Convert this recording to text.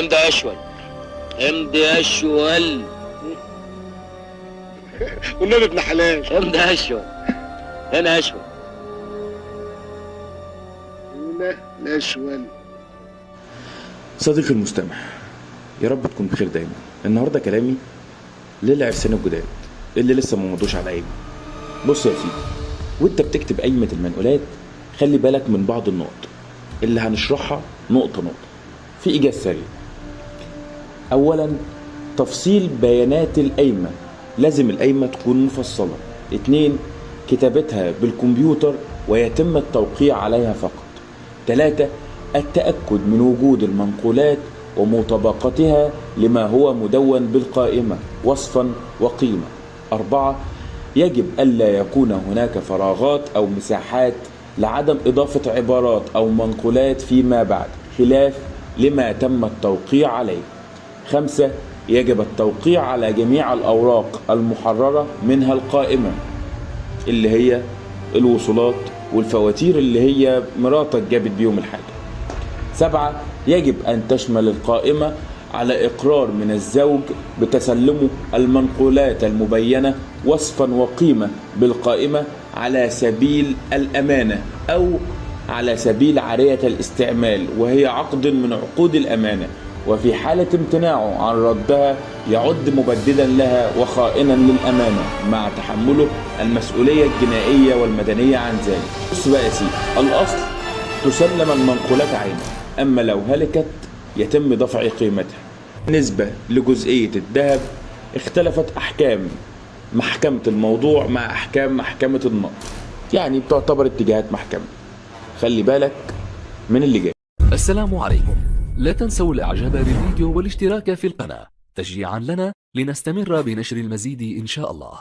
امضي يا اشول، امضي يا اشول. والنبي ابن حلال. امضي يا اشول. هنا يا اشول. هنا الاشول. صديقي المستمع، يا رب تكون بخير دايما. النهارده كلامي للعرسان الجداد اللي لسه ما مضوش على قايمه. بص يا سيدي، وانت بتكتب قايمه المنقولات خلي بالك من بعض النقط اللي هنشرحها نقطه نقطه في ايجاز سريع. اولا، تفصيل بيانات القايمه، لازم القايمه تكون مفصله. 2، كتابتها بالكمبيوتر ويتم التوقيع عليها فقط. 3، التأكد من وجود المنقولات ومطابقتها لما هو مدون بالقائمة وصفا وقيمة. 4، يجب ألا يكون هناك فراغات أو مساحات لعدم إضافة عبارات أو منقولات فيما بعد خلاف لما تم التوقيع عليه. 5، يجب التوقيع على جميع الأوراق المحررة منها القائمة اللي هي الوصولات والفواتير اللي هي مراتك جابت بيهم الحاجة. 7، يجب أن تشمل القائمة على إقرار من الزوج بتسلمه المنقولات المبينة وصفا وقيمة بالقائمة على سبيل الأمانة أو على سبيل عارية الاستعمال، وهي عقد من عقود الأمانة، وفي حالة امتناعه عن ردها يعد مبددا لها وخائنا للأمانة مع تحمله المسؤولية الجنائية والمدنية عن ذلك. بص بقى يا سيدي، الأصل تسلم المنقولات عينها، أما لو هلكت يتم دفع قيمتها. بالنسبة لجزئية الذهب اختلفت أحكام محكمة الموضوع مع أحكام محكمة النقض، يعني بتعتبر اتجاهات محكمة. خلي بالك من اللي جاي. السلام عليكم، لا تنسوا الاعجاب بالفيديو والاشتراك في القناة تشجيعا لنا لنستمر بنشر المزيد إن شاء الله.